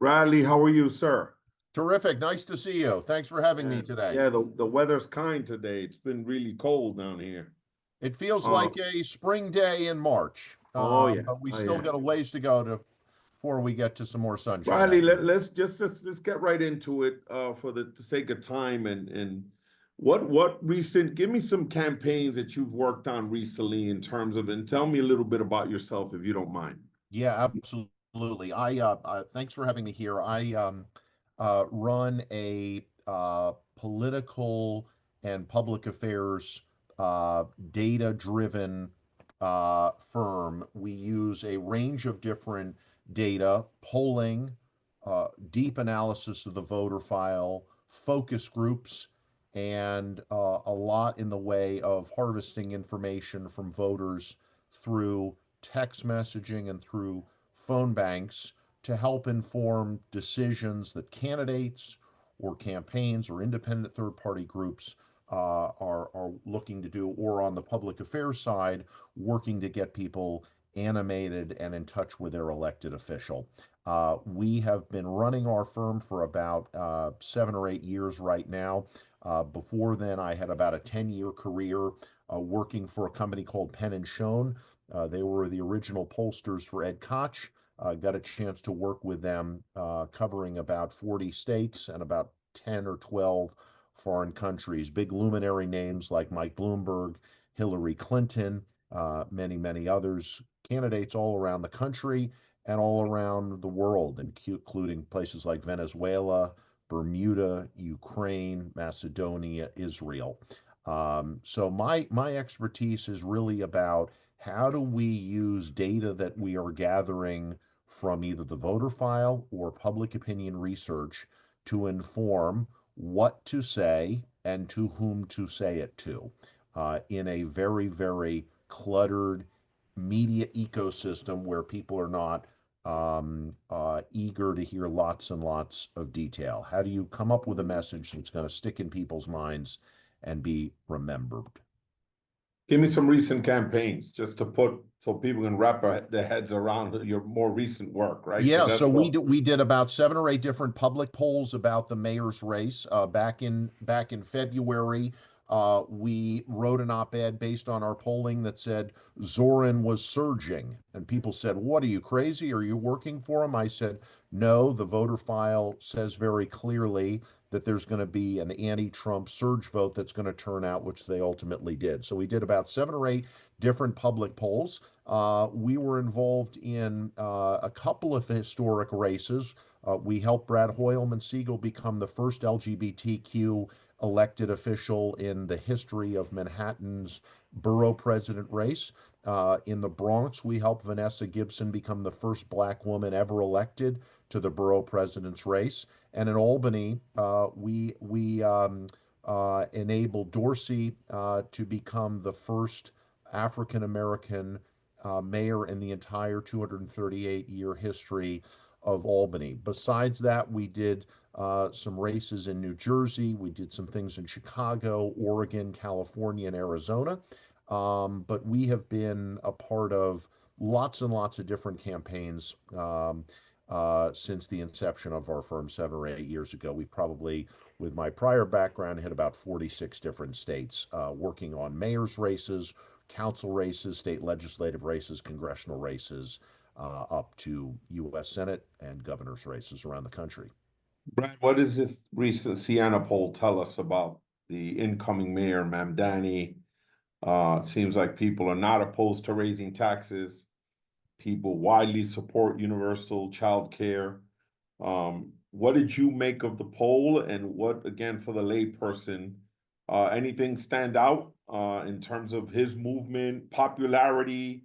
Bradley, how are you, sir? Terrific. Nice to see you. Thanks for having me today. Yeah, the weather's kind today. It's been really cold down here. It feels Uh, like a spring day in March, oh yeah, but we oh still yeah. got a ways to go before we get to some more sunshine Bradley, out here. let's get right into it for the sake of time and what recent give me some campaigns that you've worked on recently in terms of and tell me a little bit about yourself if you don't mind. Yeah, absolutely. Thanks for having me here. I run a political and public affairs data-driven firm. We use a range of different data, polling, deep analysis of the voter file, focus groups, and a lot in the way of harvesting information from voters through text messaging and through phone banks to help inform decisions that candidates or campaigns or independent third party groups are looking to do, or on the public affairs side, working to get people animated and in touch with their elected official. We have been running our firm for about 7 or 8 years right now. Before then, I had about a 10-year career working for a company called Penn and Schoen. They were the original pollsters for Ed Koch. Got a chance to work with them, covering about 40 states and about 10 or 12 foreign countries. Big luminary names like Mike Bloomberg, Hillary Clinton, many, many others, candidates all around the country and all around the world, including places like Venezuela, Bermuda, Ukraine, Macedonia, Israel. So my expertise is really about how do we use data that we are gathering from either the voter file or public opinion research to inform what to say and to whom to say it to in a very, very cluttered media ecosystem where people are not eager to hear lots and lots of detail. How do you come up with a message that's going to stick in people's minds and be remembered? Give me some recent campaigns just to put so people can wrap their heads around your more recent work, right? Because Yeah, that's so what we did about 7 or 8 different public polls about the mayor's race back in February. We wrote an op-ed based on our polling that said Zohran was surging, and people said, "What, are you crazy? Are you working for him?" I said, "No, the voter file says very clearly that there's going to be an anti-Trump surge vote that's going to turn out," which they ultimately did. So we did about 7 or 8 different public polls. We were involved in a couple of historic races. We helped Brad Hoylman Siegel become the first LGBTQ elected official in the history of Manhattan's borough president race. In the Bronx, we helped Vanessa Gibson become the first black woman ever elected to the borough president's race. And in Albany, we enabled Dorsey to become the first African American mayor in the entire 238-year history of Albany. Besides that, we did some races in New Jersey. We did some things in Chicago, Oregon, California, and Arizona. But we have been a part of lots and lots of different campaigns since the inception of our firm 7 or 8 years ago. We've probably, with my prior background, hit about 46 different states, working on mayor's races, council races, state legislative races, congressional races, up to U.S. Senate and governor's races around the country. Brad, what does this recent Siena poll tell us about the incoming mayor, Mamdani? It seems like people are not opposed to raising taxes. People widely support universal child care. What did you make of the poll, and what, again, for the layperson, anything stand out in terms of his movement, popularity,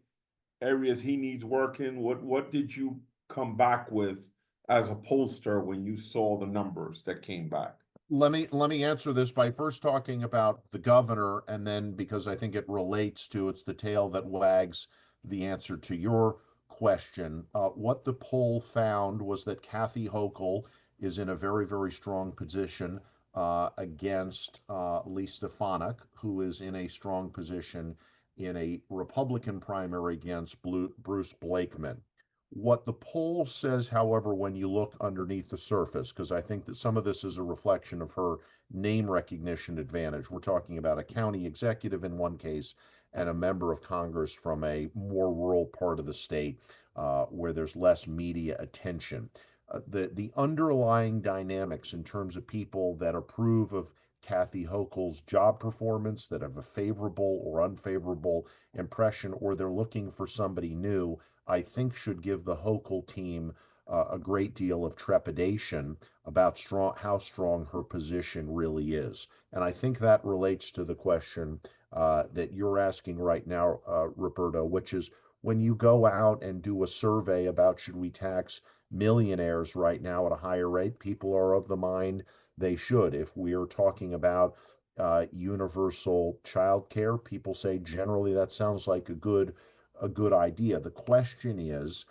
areas he needs work in? What did you come back with as a pollster when you saw the numbers that came back? Let me answer this by first talking about the governor, and then, because I think it relates to, it's the tail that wags the answer to your question. What the poll found was that Kathy Hochul is in a very, very strong position against Lee Stefanik, who is in a strong position in a Republican primary against Bruce Blakeman. What the poll says, however, when you look underneath the surface, because I think that some of this is a reflection of her name recognition advantage. We're talking about a county executive in one case and a member of Congress from a more rural part of the state where there's less media attention. The underlying dynamics in terms of people that approve of Kathy Hochul's job performance, that have a favorable or unfavorable impression, or they're looking for somebody new, I think should give the Hochul team a great deal of trepidation about how strong her position really is. And I think that relates to the question that you're asking right now, Roberto, which is when you go out and do a survey about should we tax millionaires right now at a higher rate, people are of the mind they should. If we are talking about universal child care, people say generally that sounds like a good idea. The question is,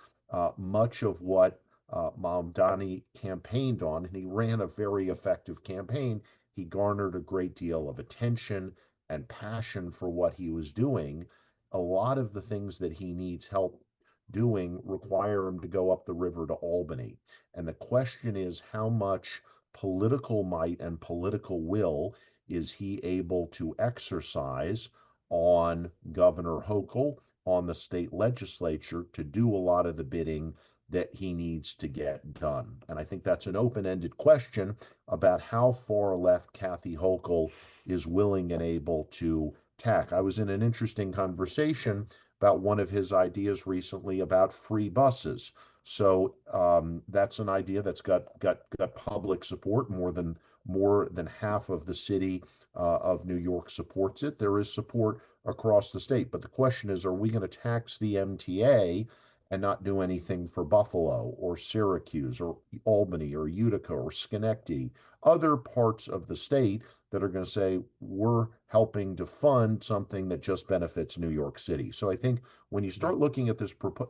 much of what Mamdani campaigned on, and he ran a very effective campaign. He garnered a great deal of attention and passion for what he was doing. A lot of the things that he needs help doing require him to go up the river to Albany. And the question is, how much political might and political will is he able to exercise on Governor Hochul, on the state legislature to do a lot of the bidding that he needs to get done? And I think that's an open-ended question about how far left Kathy Hochul is willing and able to tack. I was in an interesting conversation about one of his ideas recently about free buses. So that's an idea that's got public support. More than half of the city of New York supports it. There is support across the state, but the question is, are we going to tax the MTA and not do anything for Buffalo or Syracuse or Albany or Utica or Schenectady, other parts of the state that are going to say we're helping to fund something that just benefits New York City? So I think when you start looking at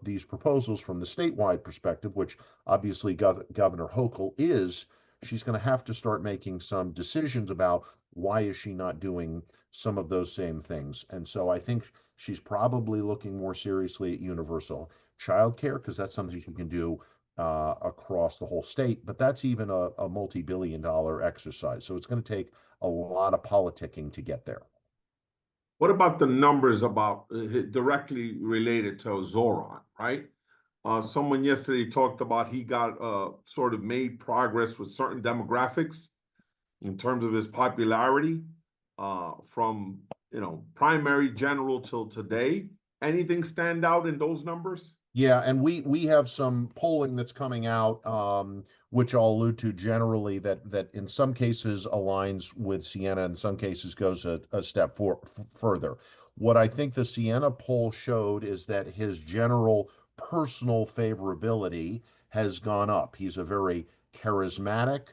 these proposals from the statewide perspective, which obviously Governor Hochul is, she's going to have to start making some decisions about why is she not doing some of those same things. And so I think she's probably looking more seriously at universal childcare, because that's something you can do across the whole state, but that's even a multi-billion-dollar exercise. So it's going to take a lot of politicking to get there. What about the numbers about directly related to Zohran, right? Someone yesterday talked about he got sort of made progress with certain demographics in terms of his popularity from primary general till today. Anything stand out in those numbers? Yeah, and we have some polling that's coming out, which I'll allude to generally, that in some cases aligns with Siena, in some cases goes a step further. What I think the Siena poll showed is that his general personal favorability has gone up. He's a very charismatic,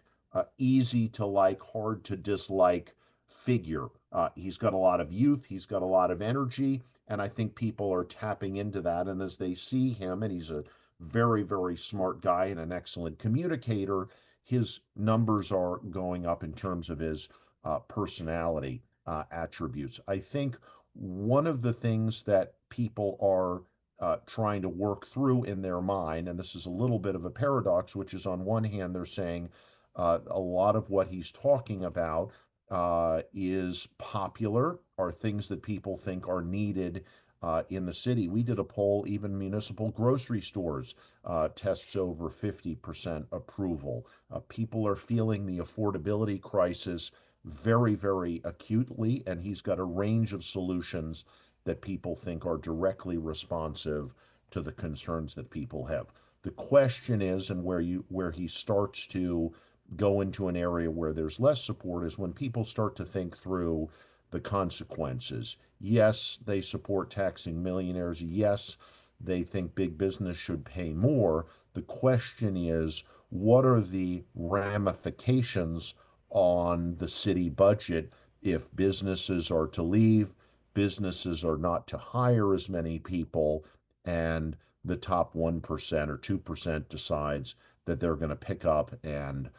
easy to like, hard to dislike figure. He's got a lot of youth, he's got a lot of energy, and I think people are tapping into that. And as they see him, and he's a very, very smart guy and an excellent communicator, his numbers are going up in terms of his personality attributes. I think one of the things that people are trying to work through in their mind, and this is a little bit of a paradox, which is on one hand, they're saying a lot of what he's talking about is popular, are things that people think are needed in the city. We did a poll, even municipal grocery stores tests over 50% approval. People are feeling the affordability crisis very, very acutely, and he's got a range of solutions that people think are directly responsive to the concerns that people have. The question is, and where he starts to go into an area where there's less support, is when people start to think through the consequences. Yes, they support taxing millionaires. Yes, they think big business should pay more. The question is, what are the ramifications on the city budget if businesses are to leave, businesses are not to hire as many people, and the top 1% or 2% decides that they're going to pick up and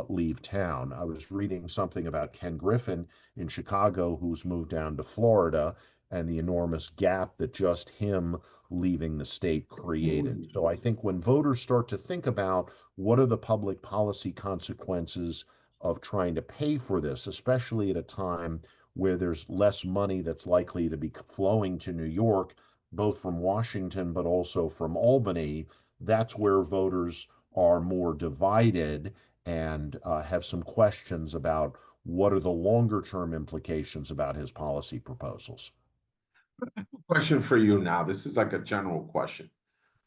leave town? I was reading something about Ken Griffin in Chicago, who's moved down to Florida, and the enormous gap that just him leaving the state created. So I think when voters start to think about what are the public policy consequences of trying to pay for this, especially at a time where there's less money that's likely to be flowing to New York, both from Washington but also from Albany, that's where voters are more divided and have some questions about what are the longer term implications about his policy proposals. Question for you now. This is like a general question.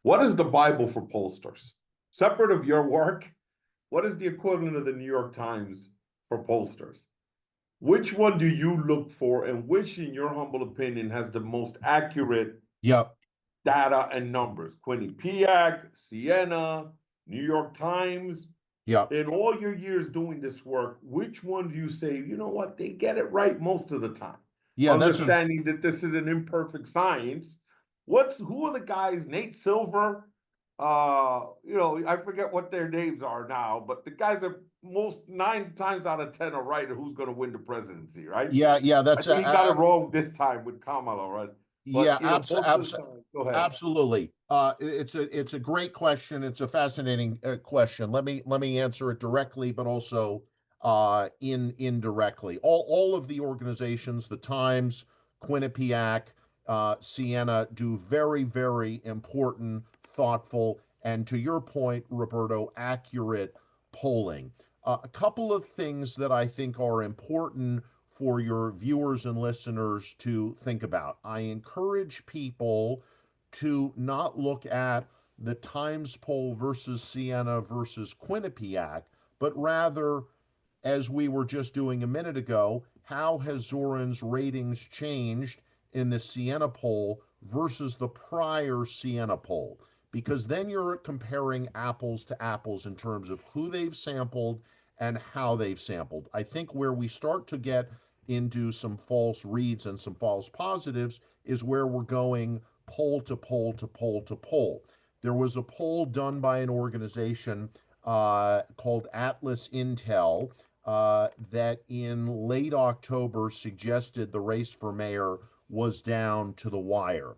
What is the Bible for pollsters? Separate of your work, what is the equivalent of the New York Times for pollsters? Which one do you look for, and which, in your humble opinion, has the most accurate Yep. data and numbers? Quinnipiac, Siena, New York Times. Yep. In all your years doing this work, which one do you say, you know what, they get it right most of the time? Yeah, Understanding that this is an imperfect science. Who are the guys? Nate Silver, I forget what their names are now, but the guys are most 9 times out of 10 are right who's going to win the presidency, right? yeah, I think he got it wrong this time with Kamala, right? yeah, But most of the time, go ahead. absolutely. It's a great question. It's a fascinating question. Let me answer it directly, but also indirectly. All of the organizations, the Times, Quinnipiac, Siena, do very, very important, thoughtful, and to your point, Roberto, accurate polling. A couple of things that I think are important for your viewers and listeners to think about. I encourage people to not look at the Times poll versus Siena versus Quinnipiac, but rather, as we were just doing a minute ago, how has Zohran's ratings changed in the Siena poll versus the prior Siena poll? Because then you're comparing apples to apples in terms of who they've sampled and how they've sampled. I think where we start to get into some false reads and some false positives is where we're going poll to poll to poll to poll. There was a poll done by an organization called Atlas Intel that in late October suggested the race for mayor was down to the wire.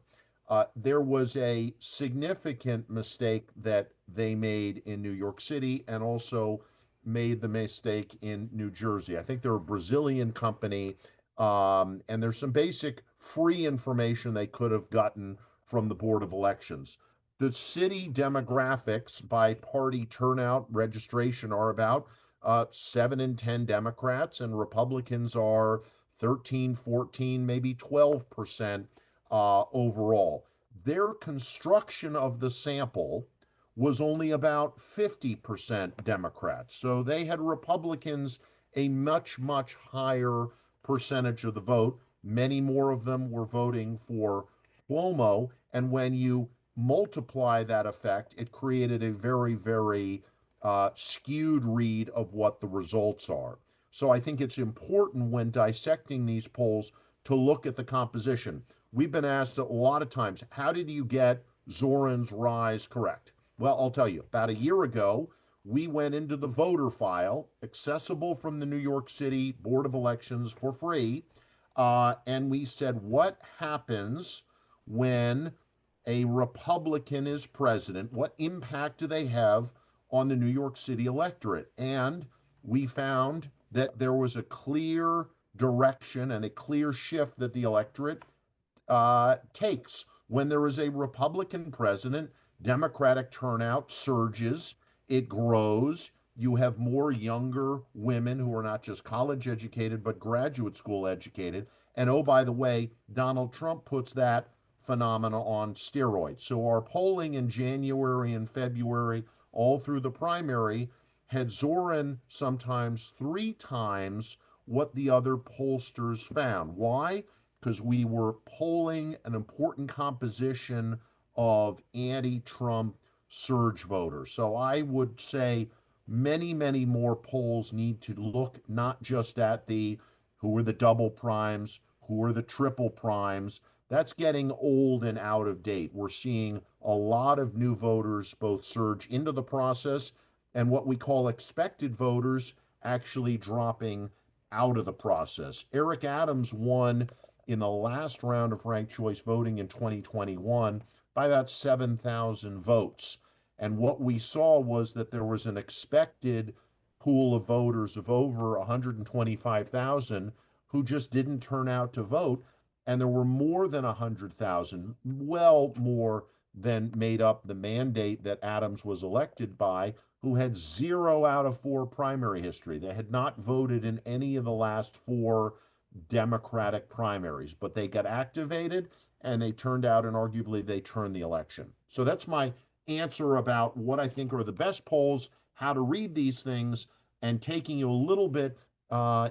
There was a significant mistake that they made in New York City and also made the mistake in New Jersey. I think they're a Brazilian company, and there's some basic free information they could have gotten from the Board of Elections. The city demographics by party turnout registration are about 7 in 10 Democrats, and Republicans are 13, 14, maybe 12% overall. Their construction of the sample was only about 50% Democrats. So they had Republicans a much, much higher percentage of the vote. Many more of them were voting for Cuomo. And when you multiply that effect, it created a very, very skewed read of what the results are. So I think it's important when dissecting these polls to look at the composition. We've been asked a lot of times, how did you get Zohran's rise correct? Well, I'll tell you, about a year ago, we went into the voter file, accessible from the New York City Board of Elections for free, and we said, what happens when a Republican is president? What impact do they have on the New York City electorate? And we found that there was a clear direction and a clear shift that the electorate takes. When there is a Republican president, Democratic turnout surges, it grows. You have more younger women who are not just college educated, but graduate school educated. And oh, by the way, Donald Trump puts that phenomena on steroids. So our polling in January and February, all through the primary, had Zohran sometimes 3 times what the other pollsters found. Why? Because we were polling an important composition of anti-Trump surge voters. So I would say many, many more polls need to look not just at who are the double primes, who are the triple primes. That's getting old and out of date. We're seeing a lot of new voters both surge into the process and what we call expected voters actually dropping out of the process. Eric Adams won in the last round of ranked choice voting in 2021 by about 7,000 votes. And what we saw was that there was an expected pool of voters of over 125,000 who just didn't turn out to vote. And there were more than 100,000, well more than made up the mandate that Adams was elected by, who had 0 out of 4 primary history. They had not voted in any of the last 4 Democratic primaries, but they got activated and they turned out, and arguably they turned the election. So that's my answer about what I think are the best polls, how to read these things, and taking you a little bit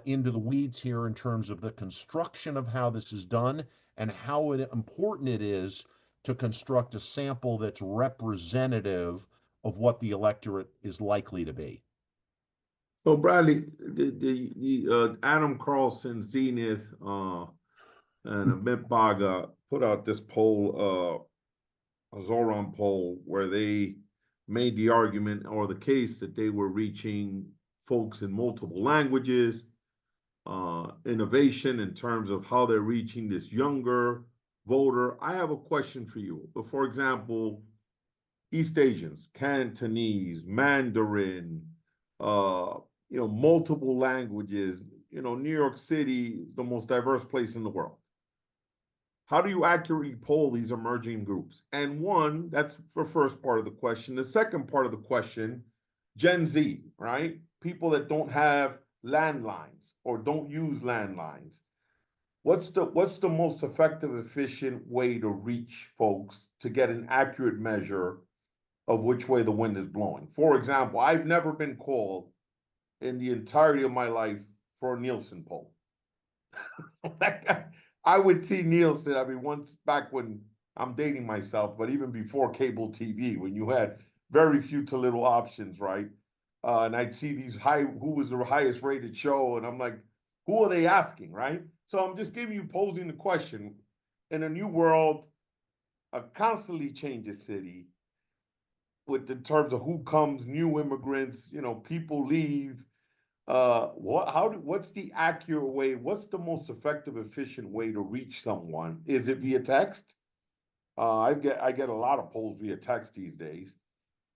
into the weeds here in terms of the construction of how this is done and how important it is to construct a sample that's representative of what the electorate is likely to be. So Bradley, Adam Carlson, Zenith, and Amit Baga put out this poll, a Zohran poll, where they made the argument or the case that they were reaching folks in multiple languages, innovation in terms of how they're reaching this younger voter. I have a question for you. For example, East Asians, Cantonese, Mandarin, multiple languages. New York City is the most diverse place in the world. How do you accurately poll these emerging groups? And one, that's the first part of the question. The second part of the question, Gen Z, right? People that don't have landlines or don't use landlines. What's the most effective, efficient way to reach folks to get an accurate measure of which way the wind is blowing? For example, I've never been called in the entirety of my life for a Nielsen poll. I would see Nielsen, once back when I'm dating myself, but even before cable TV, when you had very few to little options, right? And I'd see who was the highest rated show, and I'm like, who are they asking, right? So I'm just posing the question. In a new world, a constantly changing city, in terms of who comes, new immigrants, people leave. What's the accurate way? What's the most effective, efficient way to reach someone? Is it via text? I get a lot of polls via text these days.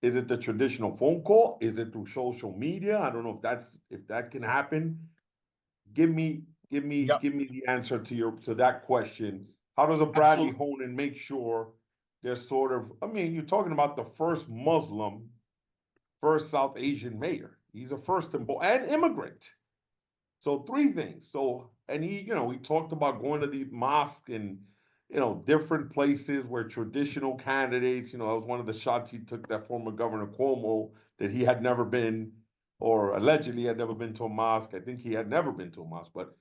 Is it the traditional phone call? Is it through social media? I don't know if that can happen. Give me Yep. the answer to that question. How does a Bradley Honan make sure they're you're talking about the first Muslim, first South Asian mayor. He's a first and immigrant. So 3 things. So, and he talked about going to the mosque and, different places where traditional candidates, that was one of the shots he took, that former Governor Cuomo, that he had never been, or allegedly had never been to a mosque. I think he had never been to a mosque, but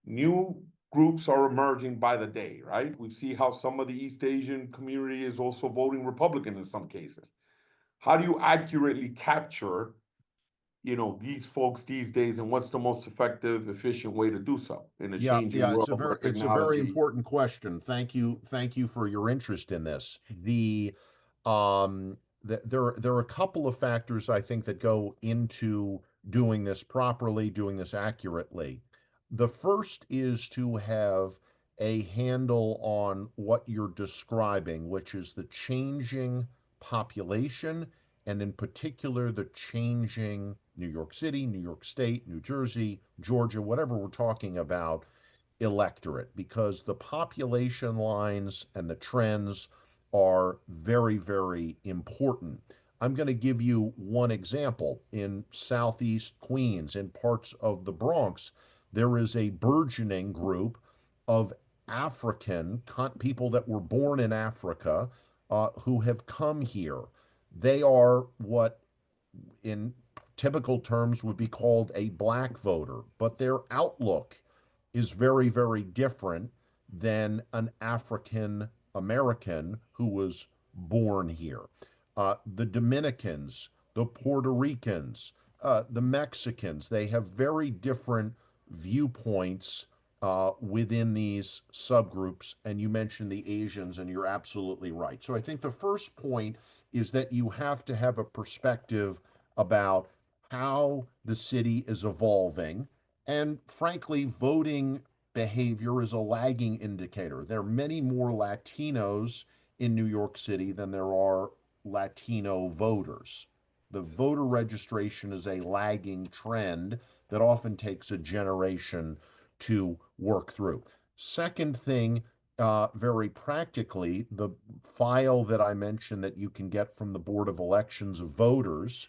new groups are emerging by the day, right? We see how some of the East Asian community is also voting Republican in some cases. How do you accurately capture, these folks these days, and what's the most effective, efficient way to do so in a changing world it's a where it's a very technology? important question. Thank you for your interest in this. There are a couple of factors I think that go into doing this properly, doing this accurately. The first is to have a handle on what you're describing, which is the changing population, and in particular, the changing New York City, New York State, New Jersey, Georgia, whatever we're talking about, electorate, because the population lines and the trends are very, very important. I'm going to give you one example. In Southeast Queens, in parts of the Bronx, there is a burgeoning group of African people that were born in Africa who have come here. They are what in typical terms would be called a black voter, but their outlook is very, very different than an African American who was born here. The Dominicans, the Puerto Ricans, the Mexicans, they have very different viewpoints within these subgroups. And you mentioned the Asians, and you're absolutely right. So I think the first point is that you have to have a perspective about how the city is evolving. And frankly, voting behavior is a lagging indicator. There are many more Latinos in New York City than there are Latino voters. The voter registration is a lagging trend that often takes a generation to work through. Second thing, very practically, the file that I mentioned that you can get from the Board of Elections of voters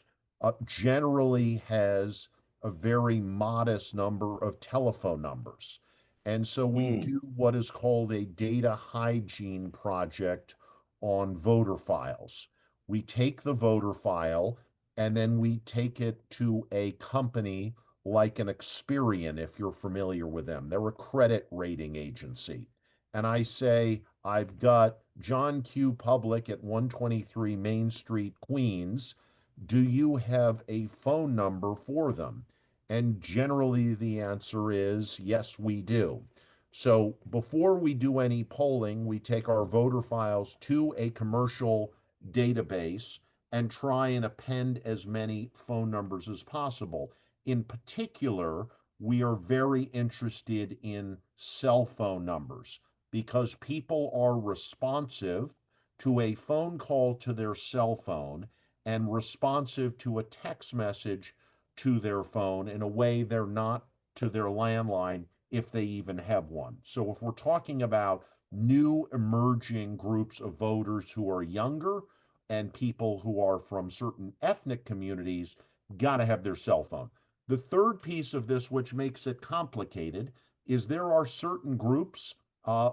generally has a very modest number of telephone numbers. And so we Hmm. do what is called a data hygiene project on voter files. We take the voter file and then we take it to a company like an Experian, if you're familiar with them. They're a credit rating agency. And I say, I've got John Q. Public at 123 Main Street, Queens. Do you have a phone number for them? And generally the answer is yes, we do. So before we do any polling, we take our voter files to a commercial database and try and append as many phone numbers as possible. In particular, we are very interested in cell phone numbers because people are responsive to a phone call to their cell phone and responsive to a text message to their phone in a way they're not to their landline if they even have one. So if we're talking about new emerging groups of voters who are younger and people who are from certain ethnic communities, got to have their cell phone. The third piece of this, which makes it complicated, is there are certain groups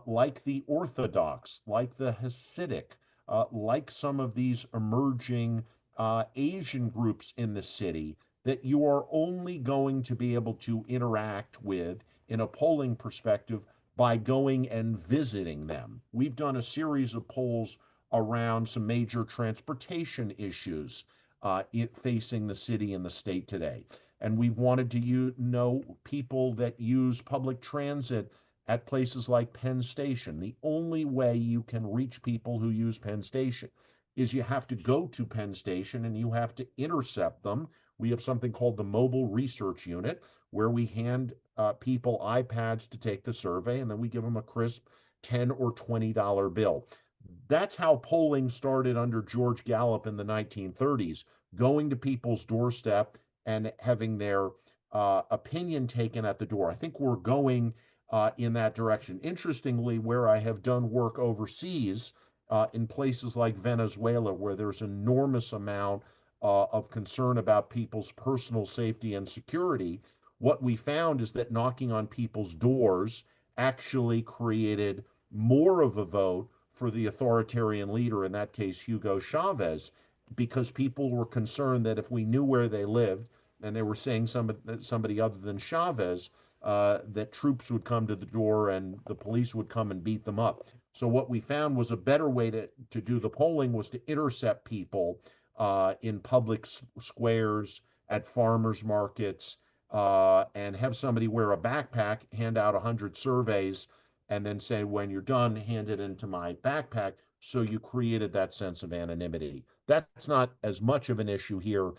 like the Orthodox, like the Hasidic, like some of these emerging Asian groups in the city that you are only going to be able to interact with in a polling perspective by going and visiting them. We've done a series of polls around some major transportation issues facing the city and the state today. And we wanted to know people that use public transit at places like Penn Station. The only way you can reach people who use Penn Station is you have to go to Penn Station and you have to intercept them. We have something called the Mobile Research Unit, where we hand people iPads to take the survey, and then we give them a crisp $10 or $20 bill. That's how polling started under George Gallup in the 1930s, going to people's doorstep and having their opinion taken at the door. I think we're going in that direction. Interestingly, where I have done work overseas, in places like Venezuela, where there's enormous amount of concern about people's personal safety and security, what we found is that knocking on people's doors actually created more of a vote for the authoritarian leader, in that case, Hugo Chavez, because people were concerned that if we knew where they lived and they were saying somebody other than Chavez, that troops would come to the door and the police would come and beat them up. So what we found was a better way to do the polling was to intercept people in public squares, at farmers markets, and have somebody wear a backpack, hand out 100 surveys, and then say, when you're done, hand it into my backpack. So you created that sense of anonymity. That's not as much of an issue here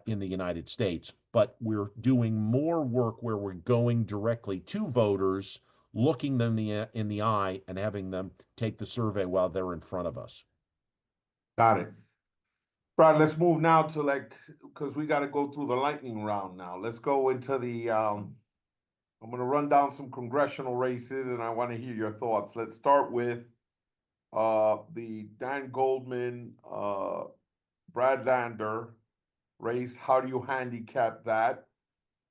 in the United States, but we're doing more work where we're going directly to voters, looking them in the eye, and having them take the survey while they're in front of us. Got it. Brad, let's move now to because we got to go through the lightning round now. Let's go into I'm going to run down some congressional races and I want to hear your thoughts. Let's start with the Dan Goldman, Brad Lander race. How do you handicap that?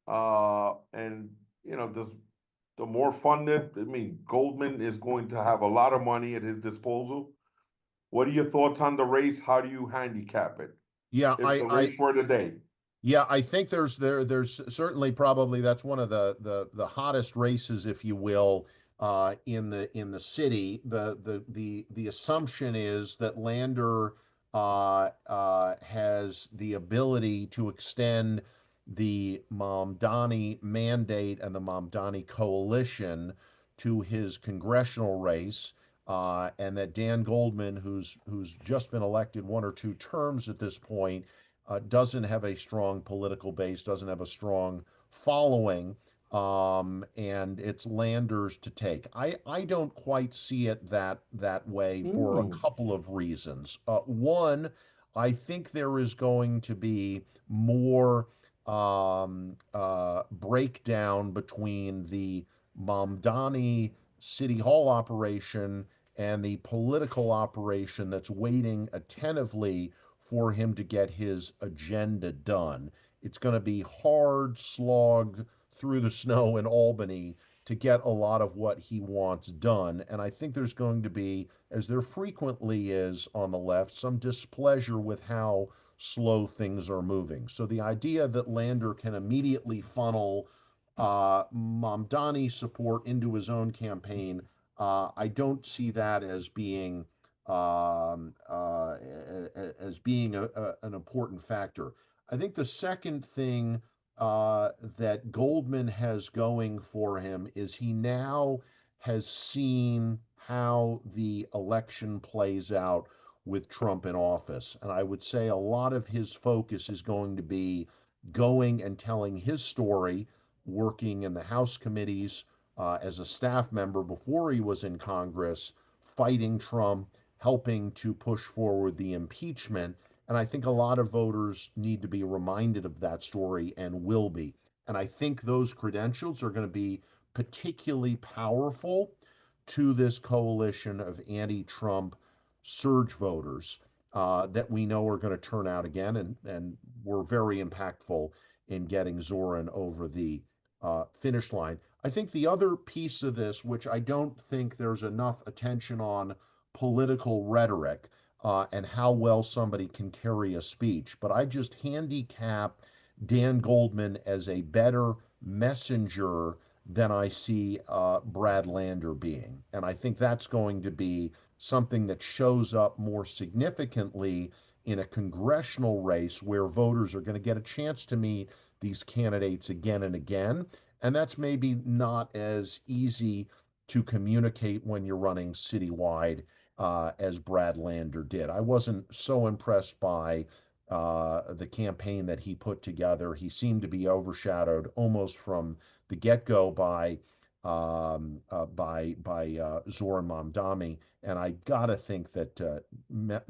And, does the more funded, I mean, Goldman is going to have a lot of money at his disposal. What are your thoughts on the race? How do you handicap it? Yeah, If the race were today. yeah, I think there's certainly probably that's one of the hottest races, if you will, in the city. The assumption is that Lander has the ability to extend the Mamdani mandate and the Mamdani coalition to his congressional race. And that Dan Goldman, who's just been elected one or two terms at this point, doesn't have a strong political base, doesn't have a strong following. and it's Landers to take. I don't quite see it that way for a Hmm. couple of reasons. One, I think there is going to be more breakdown between the Mamdani City Hall operation and the political operation that's waiting attentively for him to get his agenda done. It's going to be hard slog through the snow in Albany to get a lot of what he wants done. And I think there's going to be, as there frequently is on the left, some displeasure with how slow things are moving. So the idea that Lander can immediately funnel Mamdani support into his own campaign, I don't see that as being an important factor. I think the second thing that Goldman has going for him is he now has seen how the election plays out with Trump in office. And I would say a lot of his focus is going to be going and telling his story, working in the House committees as a staff member before he was in Congress, fighting Trump, helping to push forward the impeachment. And I think a lot of voters need to be reminded of that story and will be. And I think those credentials are going to be particularly powerful to this coalition of anti Trump surge voters that we know are going to turn out again. And were very impactful in getting Zohran over the finish line. I think the other piece of this, which I don't think there's enough attention on political rhetoric, and how well somebody can carry a speech. But I just handicap Dan Goldman as a better messenger than I see Brad Lander being. And I think that's going to be something that shows up more significantly in a congressional race where voters are going to get a chance to meet these candidates again and again. And that's maybe not as easy to communicate when you're running citywide as Brad Lander did. I wasn't so impressed by the campaign that he put together. He seemed to be overshadowed almost from the get-go by Zohran Mamdani, and I gotta think that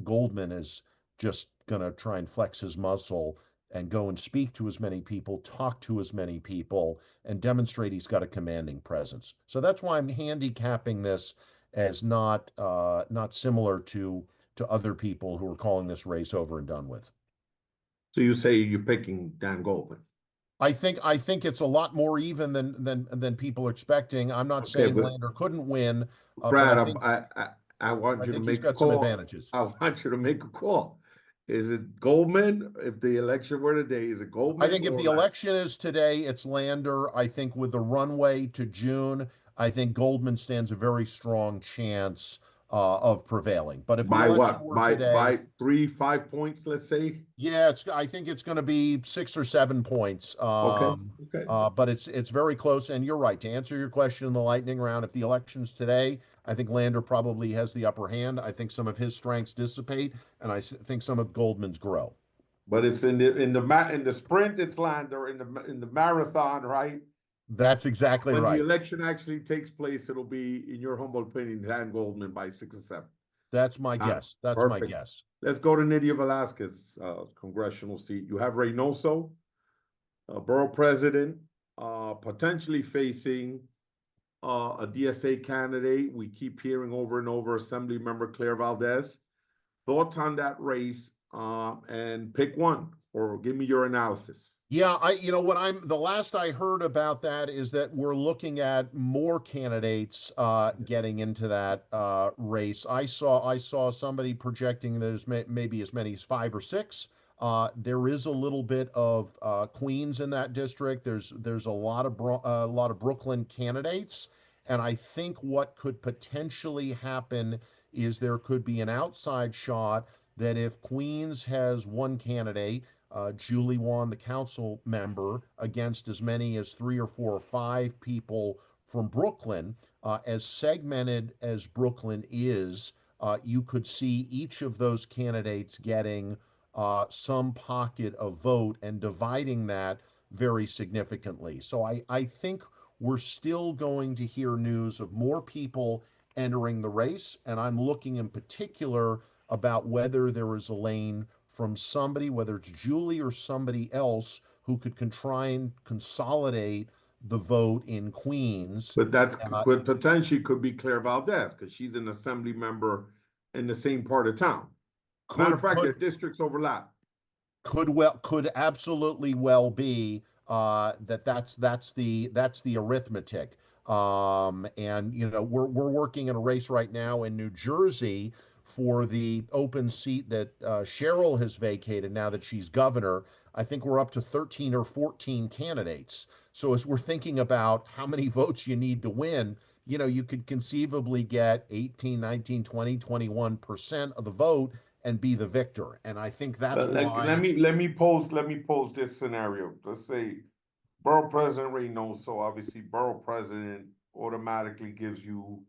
Goldman is just gonna try and flex his muscle and go and speak to as many people, talk to as many people, and demonstrate he's got a commanding presence. So that's why I'm handicapping this as not similar to other people who are calling this race over and done with. So you say you're picking Dan Goldman? I think it's a lot more even than people are expecting. I'm not Okay, saying but Lander couldn't win, but Brad, I want I you to think he's make a got some call. advantages. I want you to make a call. Is it Goldman? If the election were today, is it I Goldman think if or the election is today, it's Lander. I think with the runway to June, I think Goldman stands a very strong chance of prevailing. But if the by election what? were By today, 3, 5 points, let's say. yeah, I think it's going to be 6 or 7 points. Okay, okay. But it's very close. And you're right. To answer your question in the lightning round, if the election's today, I think Lander probably has the upper hand. I think some of his strengths dissipate, and think some of Goldman's grow. But it's in the sprint, it's Lander. In the marathon, right? That's exactly When the right. election actually takes place, it'll be, in your humble opinion, Dan Goldman by 6 or 7. That's my Got it. guess. That's my Perfect. guess. Let's go to Nydia Velasquez, congressional seat. You have Reynoso, borough president, potentially facing a DSA candidate. We keep hearing over and over, Assembly Member Claire Valdez. Thoughts on that race, and pick one, or give me your analysis. Yeah, the last I heard about that is that we're looking at more candidates getting into that race. I saw somebody projecting that there's maybe as many as 5 or 6. There is a little bit of Queens in that district. There's a lot of Brooklyn candidates, and I think what could potentially happen is there could be an outside shot that if Queens has one candidate, Julie won the council member against as many as 3 or 4 or 5 people from Brooklyn. As segmented as Brooklyn is, you could see each of those candidates getting some pocket of vote and dividing that very significantly. So I think we're still going to hear news of more people entering the race, and I'm looking in particular about whether there is a lane from somebody, whether it's Julie or somebody else, who could try and consolidate the vote in Queens. But that's, And but potentially could be Claire Valdez, because she's an assembly member in the same part of town. Matter of could fact, their could districts overlap. could absolutely well be that's the arithmetic. And we're working in a race right now in New Jersey for the open seat that Cheryl has vacated now that she's governor. I think we're up to 13 or 14 candidates. So as we're thinking about how many votes you need to win, you could conceivably get 18, 19, 20, 21% of the vote and be the victor. And I think that's why. Let me pose this scenario. Let's say borough president Reynoso, obviously borough president automatically gives you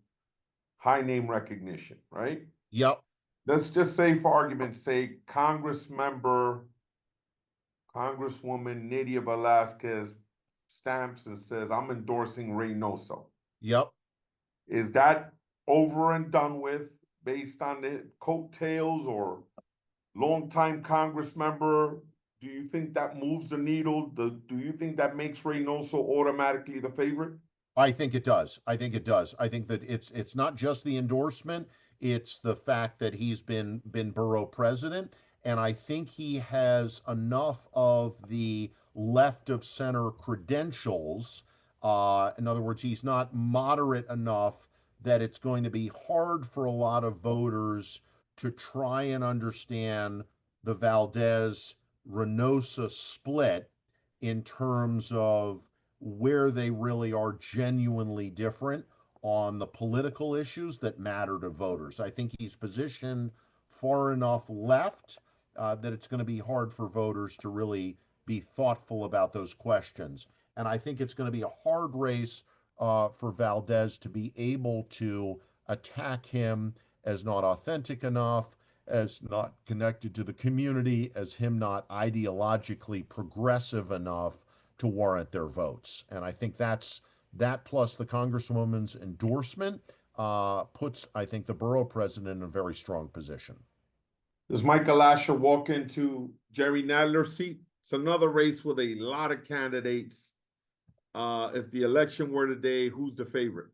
high name recognition, right? Yep. Let's just say, for argument's sake, Congresswoman Nydia Velasquez stamps and says, I'm endorsing Reynoso. Yep. Is that over and done with based on the coattails or longtime Congress member? Do you think that moves the needle? Do you think that makes Reynoso automatically the favorite? I think it does. I think it does. I think that it's not just the endorsement, it's the fact that he's been borough president, and I think he has enough of the left of center credentials. In other words, he's not moderate enough that it's going to be hard for a lot of voters to try and understand the Valdez Reynosa split in terms of where they really are genuinely different on the political issues that matter to voters. I think he's positioned far enough left that it's going to be hard for voters to really be thoughtful about those questions. And I think it's going to be a hard race for Valdez to be able to attack him as not authentic enough, as not connected to the community, as him not ideologically progressive enough to warrant their votes. And I think that plus the Congresswoman's endorsement puts, I think, the borough president in a very strong position. Does Michael Asher walk into Jerry Nadler's seat? It's another race with a lot of candidates. If the election were today, who's the favorite?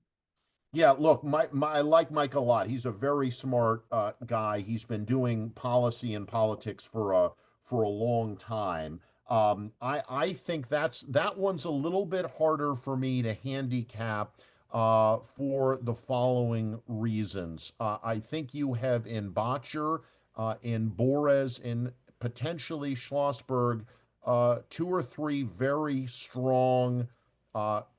Yeah, look, I like Mike a lot. He's a very smart guy. He's been doing policy and politics for a long time. I think that one's a little bit harder for me to handicap for the following reasons. I think you have in Botcher, in Borez, in potentially Schlossberg, two or three very strong,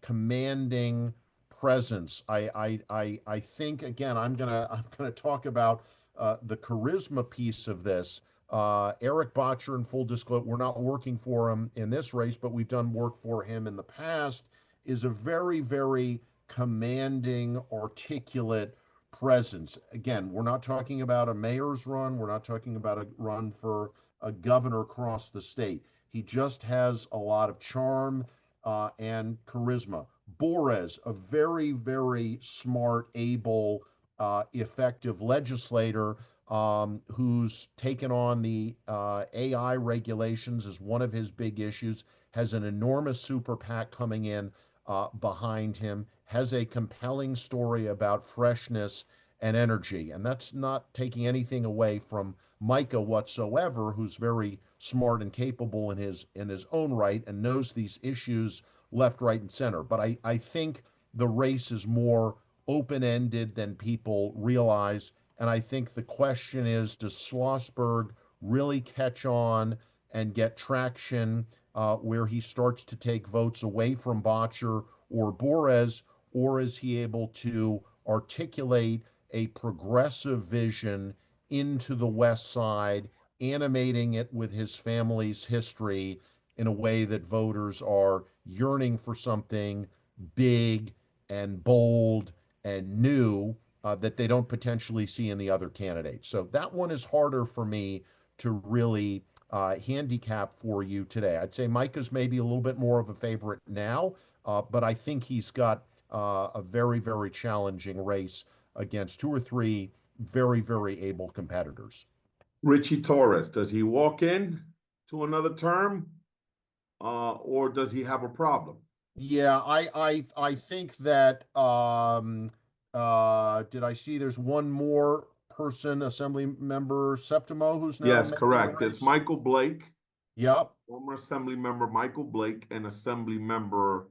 commanding presence. I think again I'm gonna talk about the charisma piece of this. Eric Botcher, in full disclosure, we're not working for him in this race, but we've done work for him in the past. Is a very commanding, articulate presence. Again, we're not talking about a mayor's run. We're not talking about a run for a governor across the state. He just has a lot of charm and charisma. Borez, a very smart, able, effective legislator who's taken on the AI regulations as one of his big issues, has an enormous super PAC coming in behind him, has a compelling story about freshness and energy. And that's not taking anything away from Micah whatsoever, who's very smart and capable in his own right and knows these issues left, right, and center. But I think the race is more open-ended than people realize. And I think the question is, does Schlossberg really catch on and get traction where he starts to take votes away from Botcher or Borez, or is he able to articulate a progressive vision into the West Side, animating it with his family's history in a way that voters are yearning for something big and bold and new that they don't potentially see in the other candidates. So that one is harder for me to really handicap for you today. I'd say Micah's maybe a little bit more of a favorite now, but I think he's got a very, very challenging race against two or three very, very able competitors. Richie Torres, does he walk in to another term, or does he have a problem? Yeah, I think that did I see there's one more person, Assembly Member Septimo, who's now Yes, making the correct. It's race? Michael Blake, Yep. former Assembly Member Michael Blake, and Assembly Member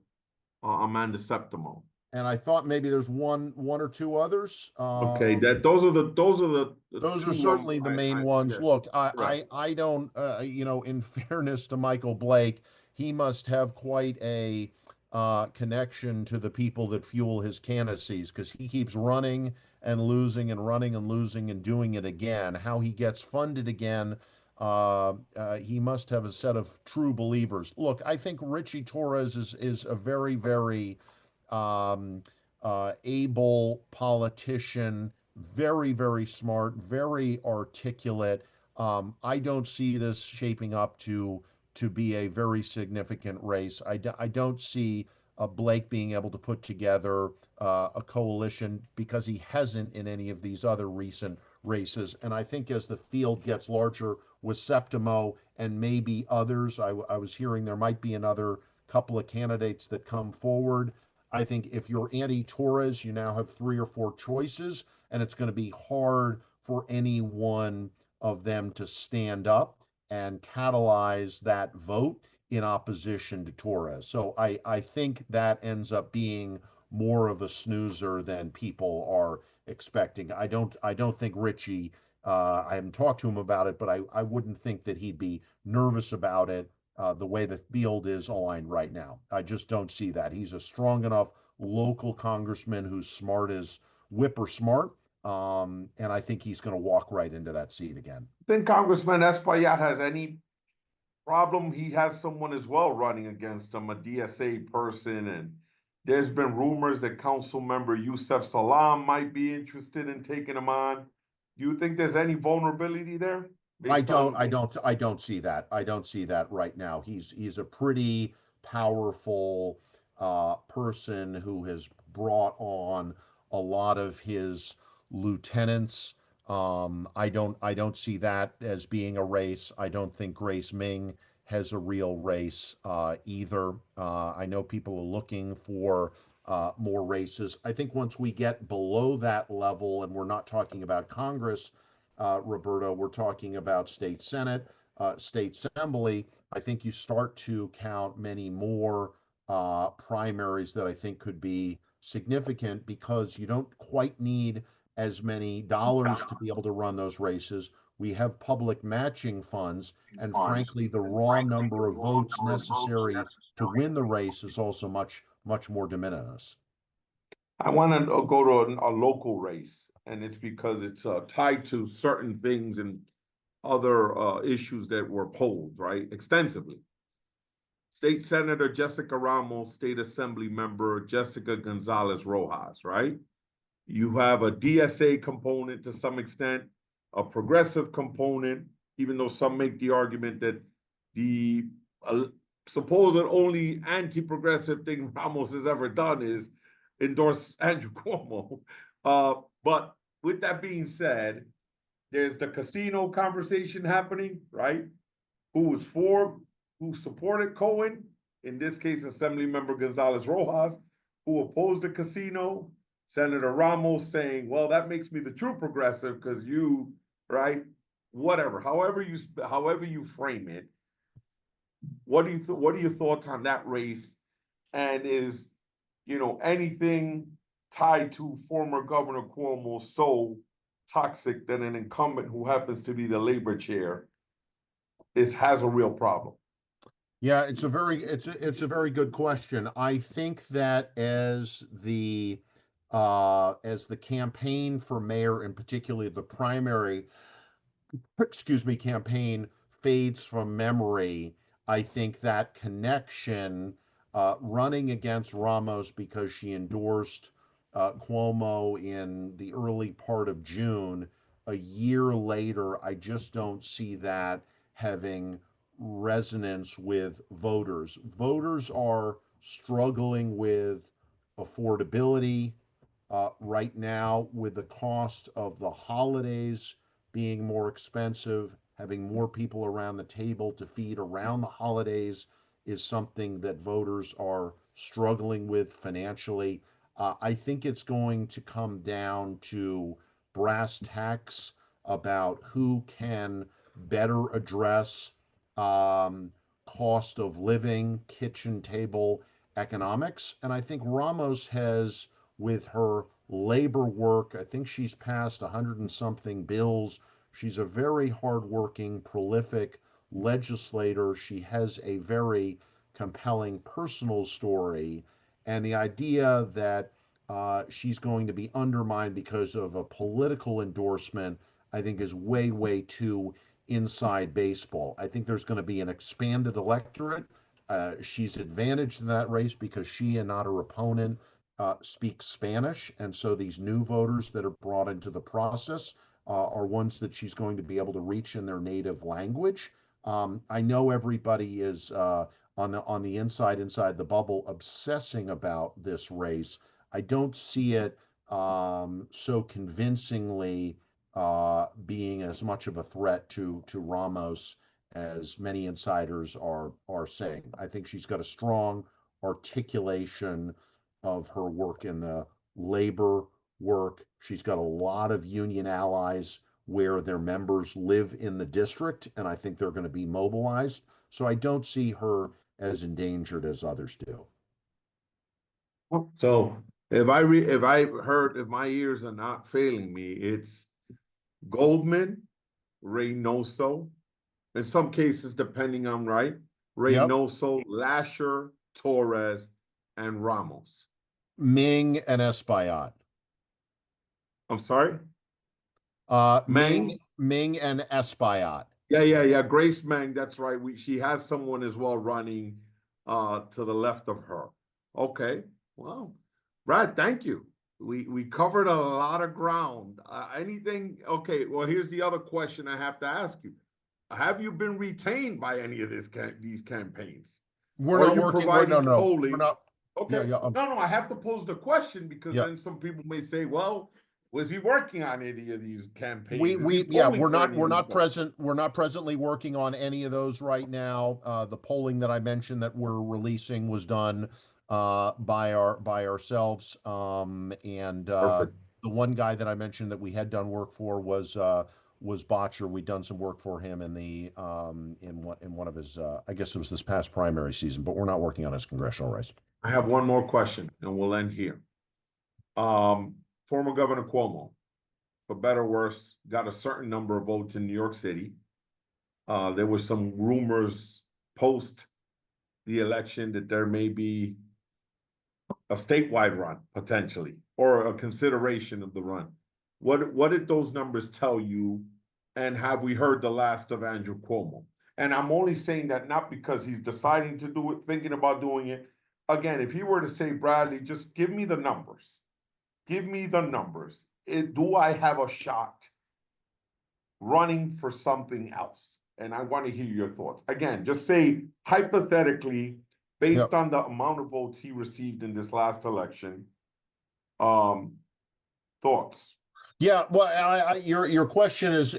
Amanda Septimo. And I thought maybe there's one or two others. Okay, that those are the Those are two certainly the main I ones. yes, Look, correct. I don't, in fairness to Michael Blake, he must have quite a connection to the people that fuel his candidacies because he keeps running and losing and running and losing and doing it again. How he gets funded again, he must have a set of true believers. Look, I think Richie Torres is a very, very um, able politician, very, very smart, very articulate. I don't see this shaping up to be a very significant race. I don't see Blake being able to put together a coalition because he hasn't in any of these other recent races. And I think as the field gets larger with Septimo and maybe others, I was hearing there might be another couple of candidates that come forward. I think if you're anti Torres, you now have three or four choices, and it's going to be hard for any one of them to stand up and catalyze that vote in opposition to Torres. So I think that ends up being more of a snoozer than people are expecting. I don't think Richie. I haven't talked to him about it, but I wouldn't think that he'd be nervous about it the way the field is aligned right now. I just don't see that. He's a strong enough local congressman who's smart as whipper smart. And I think he's going to walk right into that seat again. Think Congressman Espaillat has any problem? He has someone as well running against him, a DSA person, and there's been rumors that Council Member Youssef Salam might be interested in taking him on. Do you think there's any vulnerability there I based don't, on I don't, I don't see that. I don't see that right now. He's a pretty powerful person who has brought on a lot of his lieutenants. I don't see that as being a race. I don't think Grace Ming has a real race either. I know people are looking for more races. I think once we get below that level, and we're not talking about Congress, Roberto, we're talking about state senate, state assembly. I think you start to count many more primaries that I think could be significant because you don't quite need as many dollars to be able to run those races. We have public matching funds, and frankly, the raw number of votes necessary to win the race is also much, much more de minimis. I want to go to a local race, and it's because it's tied to certain things and other issues that were polled, right, extensively. State Senator Jessica Ramos, State Assembly Member Jessica Gonzalez Rojas, right? You have a DSA component to some extent, a progressive component, even though some make the argument that the supposed only anti-progressive thing Ramos has ever done is endorse Andrew Cuomo. But with that being said, there's the casino conversation happening, right? Who was for, who supported Cohen, in this case, Assembly Member Gonzalez Rojas, who opposed the casino. Senator Ramos saying, well, that makes me the true progressive because you, right? Whatever, however you frame it. What are your thoughts on that race? And is, anything tied to former Governor Cuomo so toxic that an incumbent who happens to be the labor chair has a real problem? Yeah, it's a very good question. I think that as the campaign for mayor and particularly the primary, excuse me, campaign fades from memory, I think that connection running against Ramos because she endorsed Cuomo in the early part of June, a year later, I just don't see that having resonance with voters. Voters are struggling with affordability right now, with the cost of the holidays being more expensive. Having more people around the table to feed around the holidays is something that voters are struggling with financially. I think it's going to come down to brass tacks about who can better address um, cost of living, kitchen table economics. And I think Ramos has, with her labor work, I think she's passed 100 and something bills. She's a very hardworking, prolific legislator. She has a very compelling personal story. And the idea that she's going to be undermined because of a political endorsement, I think, is way, way too inside baseball. I think there's going to be an expanded electorate. She's advantaged in that race because she and not her opponent speak Spanish. And so these new voters that are brought into the process are ones that she's going to be able to reach in their native language. I know everybody is on the inside the bubble obsessing about this race. I don't see it so convincingly being as much of a threat to Ramos as many insiders are saying. I think she's got a strong articulation of her work in the labor work. She's got a lot of union allies where their members live in the district, and I think they're going to be mobilized. So I don't see her as endangered as others do. So if if my ears are not failing me, it's Goldman, Reynoso, in some cases, depending on right, Yep. Reynoso, Lasher, Torres, and Ramos. Ming and Espaillat. I'm sorry? Ming, Mang. Ming and Espaillat. Yeah. Grace Mang, that's right. She has someone as well running to the left of her. Okay. Wow. Brad, thank you. We covered a lot of ground. Anything? Okay. Well, here's the other question I have to ask you. Have you been retained by any of these campaigns? We're Or are not you working. We're providing no. We're polling? not. Yeah, Okay. yeah. No, I have to pose the question because Yeah. then some people may say, well, was he working on any of these campaigns? Is he We yeah, polling for any we're of these not folks? present. We're not presently working on any of those right now. The polling that I mentioned that we're releasing was done by ourselves. And Perfect. the one guy that I mentioned that we had done work for was Botcher. We'd done some work for him in the in one of his I guess it was this past primary season, but we're not working on his congressional race. I have one more question and we'll end here. Former Governor Cuomo, for better or worse, got a certain number of votes in New York City. There were some rumors post the election that there may be a statewide run potentially, or a consideration of the run. What did those numbers tell you? And have we heard the last of Andrew Cuomo? And I'm only saying that not because he's deciding to do it, thinking about doing it. Again, if he were to say, Bradley, just give me the numbers. Give me the numbers. Do I have a shot running for something else? And I want to hear your thoughts. Again, just say hypothetically, based Yep. on the amount of votes he received in this last election, um, thoughts. Yeah, well, your question is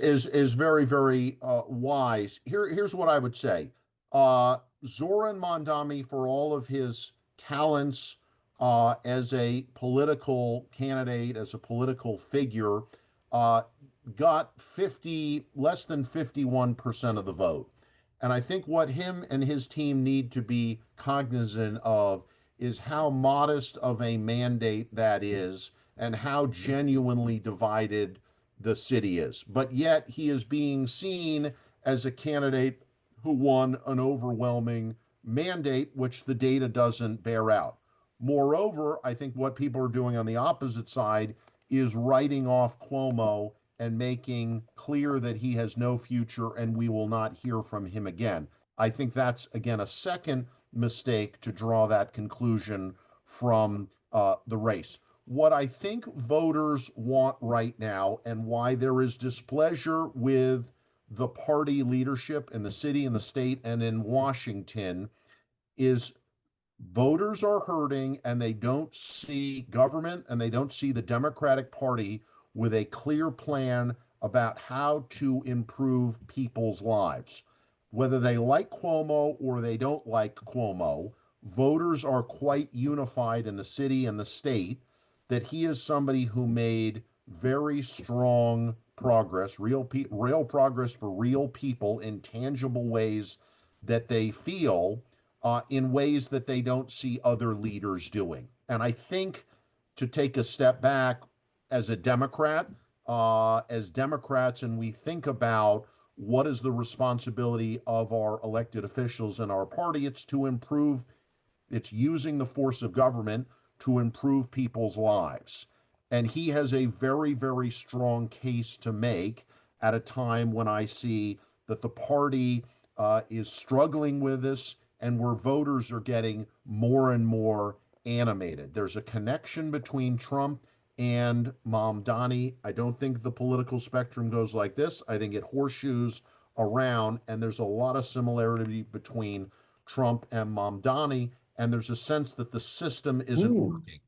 very very wise. Here's what I would say. Zohran Mamdani, for all of his talents as a political candidate, as a political figure, uh, got 50 less than 51% of the vote. And I think what him and his team need to be cognizant of is how modest of a mandate that is and how genuinely divided the city is. But yet he is being seen as a candidate who won an overwhelming mandate, which the data doesn't bear out. Moreover, I think what people are doing on the opposite side is writing off Cuomo and making clear that he has no future and we will not hear from him again. I think that's, again, a second mistake to draw that conclusion from the race. What I think voters want right now and why there is displeasure with the party leadership in the city, in the state, and in Washington is voters are hurting and they don't see government and they don't see the Democratic Party with a clear plan about how to improve people's lives. Whether they like Cuomo or they don't like Cuomo, voters are quite unified in the city and the state that he is somebody who made very strong progress, real progress for real people in tangible ways that they feel in ways that they don't see other leaders doing. And I think to take a step back as a Democrat, as Democrats, and we think about what is the responsibility of our elected officials in our party, it's to improve, it's using the force of government to improve people's lives. And he has a very, very strong case to make at a time when I see that the party is struggling with this and where voters are getting more and more animated. There's a connection between Trump and Mamdani. I don't think the political spectrum goes like this. I think it horseshoes around, and there's a lot of similarity between Trump and Mamdani, and there's a sense that the system isn't working.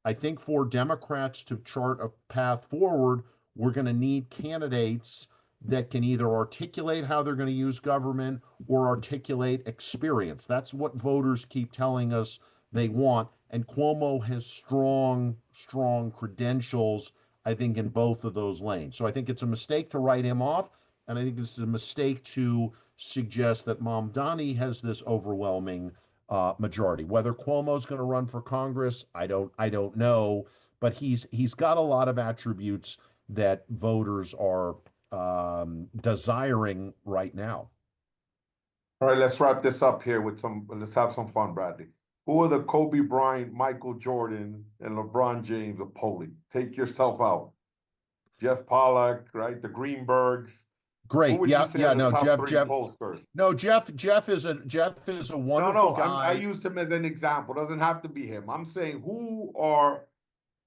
I think for Democrats to chart a path forward, we're going to need candidates that can either articulate how they're going to use government or articulate experience. That's what voters keep telling us they want. And Cuomo has strong, strong credentials, I think, in both of those lanes. So I think it's a mistake to write him off. And I think it's a mistake to suggest that Mamdani has this overwhelming majority. Whether Cuomo's going to run for Congress, I don't know. But he's got a lot of attributes that voters are desiring right now. All right, let's wrap this up here with let's have some fun, Bradley. Who are the Kobe Bryant, Michael Jordan, and LeBron James of polling? Take yourself out. Jeff Pollack, right? The Greenbergs. Great. Who would you say are the top three Jeff. pollsters? No, Jeff is a wonderful guy. I used him as an example. Doesn't have to be him. I'm saying who are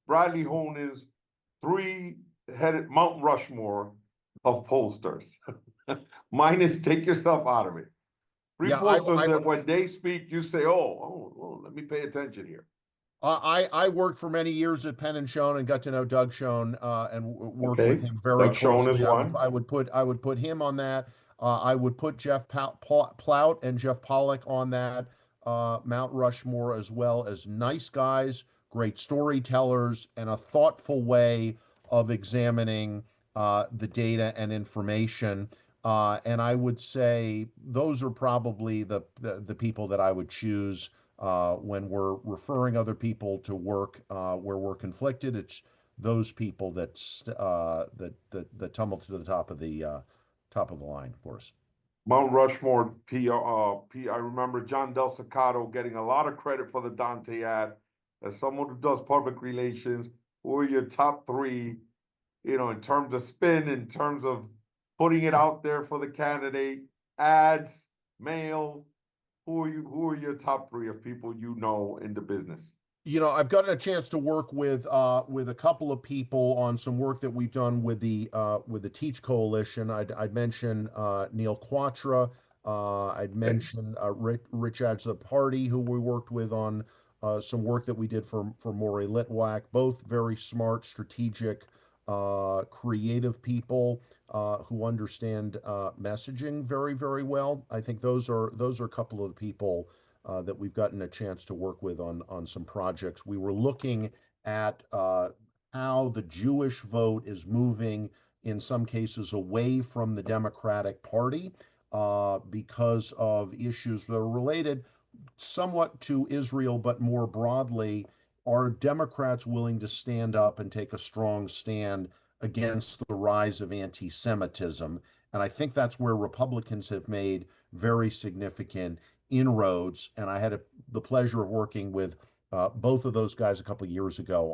Bradley Honan's three-headed Mount Rushmore of pollsters? Minus, take yourself out of it. Three pollsters that when they speak, you say, oh, let me pay attention here. I worked for many years at Penn and Schoen and got to know Doug Schoen and worked with him very Doug Schoen closely. is one. I would put him on that. I would put Jeff Plout and Jeff Pollack on that Mount Rushmore, as well as nice guys, great storytellers, and a thoughtful way of examining the data and information. And I would say those are probably the people that I would choose when we're referring other people to work where we're conflicted. It's those people that tumble to the top of the line for us. Mount Rushmore, I remember John Del Staccato getting a lot of credit for the Dante ad. As someone who does public relations, who are your top three, in terms of spin, in terms of putting it out there for the candidate, ads, mail? Who are your top three of people in the business? I've gotten a chance to work with a couple of people on some work that we've done with the Teach Coalition. I'd mention Neil Quatra. I'd mention Rich Party, who we worked with on some work that we did for Maury Litwack. Both very smart, strategic, creative people who understand messaging very, very well. I think those are a couple of the people that we've gotten a chance to work with on some projects. We were looking at how the Jewish vote is moving in some cases away from the Democratic Party because of issues that are related somewhat to Israel, but more broadly, are Democrats willing to stand up and take a strong stand against the rise of anti-Semitism? And I think that's where Republicans have made very significant inroads. And I had the pleasure of working with both of those guys a couple of years ago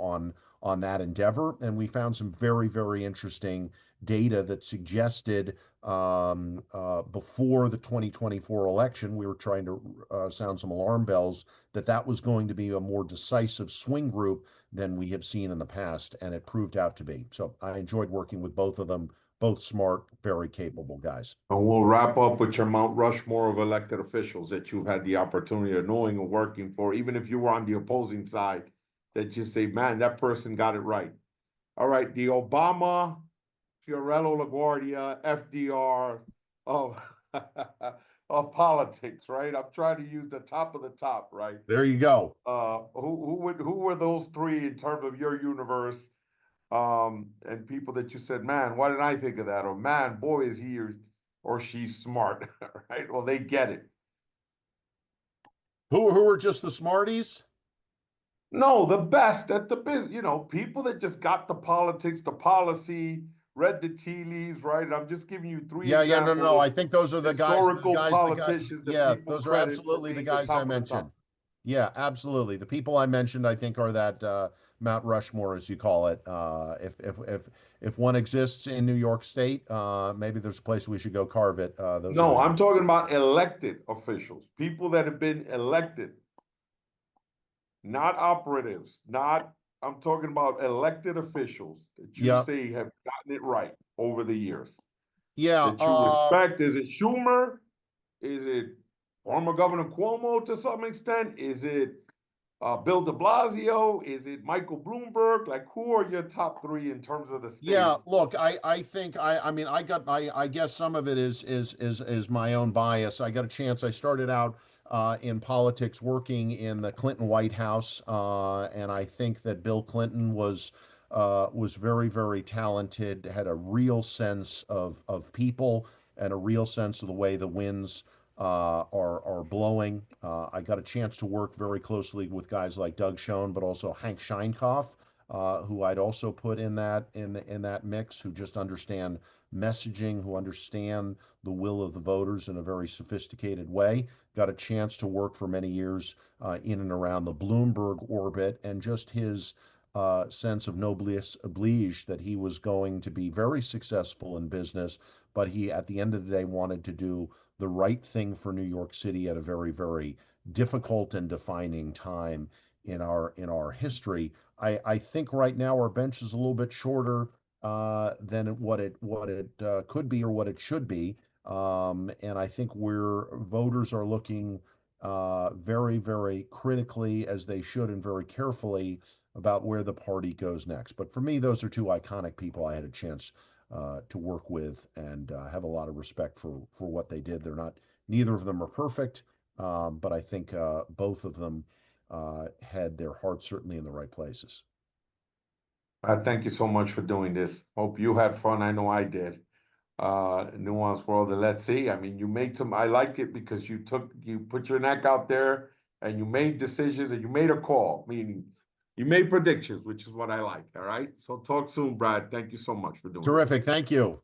on that endeavor. And we found some very, very interesting data that suggested before the 2024 election, we were trying to sound some alarm bells that was going to be a more decisive swing group than we have seen in the past, and it proved out to be. So I enjoyed working with both of them both smart, very capable guys. And we'll wrap up with your Mount Rushmore of elected officials that you've had the opportunity of knowing and working for, even if you were on the opposing side, that you say, man, that person got it right. All right, the Obama, Fiorello LaGuardia, FDR of, of politics, right? I'm trying to use the top of the top, right? There you go. Who were those three in terms of your universe? And people that you said, man, why didn't I think of that? Or man, boy, is he or she smart, right? Well, they get it. Who are just the smarties? No, the best at the business, people that just got the politics, the policy, read the tea leaves, right? I'm just giving you three Yeah, no, examples no. of I think those are the historical guys. politicians that Yeah, people those are credit for absolutely the being the guys I top of the mentioned. top. Yeah, absolutely. The people I mentioned, I think, are that Mount Rushmore, as you call it. If one exists in New York State, maybe there's a place we should go carve it. Those are No, the I'm talking about elected officials, people that have been elected, not operatives, I'm talking about elected officials that you yeah, say have gotten it right over the years, yeah. that you respect. Is it Schumer? Is it former Governor Cuomo to some extent? Is it Bill de Blasio? Is it Michael Bloomberg? Like, who are your top three in terms of the state? Yeah, look, I think I mean I guess some of it is my own bias. I got a chance. I started out in politics working in the Clinton White House, and I think that Bill Clinton was very, very talented, had a real sense of people and a real sense of the way the winds are blowing. I got a chance to work very closely with guys like Doug Schoen, but also Hank Scheinkoff, who I'd also put in that mix, who just understand messaging, who understand the will of the voters in a very sophisticated way. Got a chance to work for many years in and around the Bloomberg orbit, and just his sense of noblesse oblige, that he was going to be very successful in business, but he, at the end of the day, wanted to do the right thing for New York City at a very, very difficult and defining time in our history. I think right now our bench is a little bit shorter than what it could be or what it should be, and I think voters are looking very, very critically, as they should, and very carefully about where the party goes next. But for me, those are two iconic people I had a chance to work with, and have a lot of respect for what they did. Neither of them are perfect, but I think both of them had their hearts certainly in the right places. Thank you so much for doing this. Hope you had fun. I know I did. Nuance World, and let's see. I mean, I like it because you put your neck out there and you made decisions and you made a call, meaning you made predictions, which is what I like. All right. So talk soon, Brad. Thank you so much for doing this. Terrific. Thank you.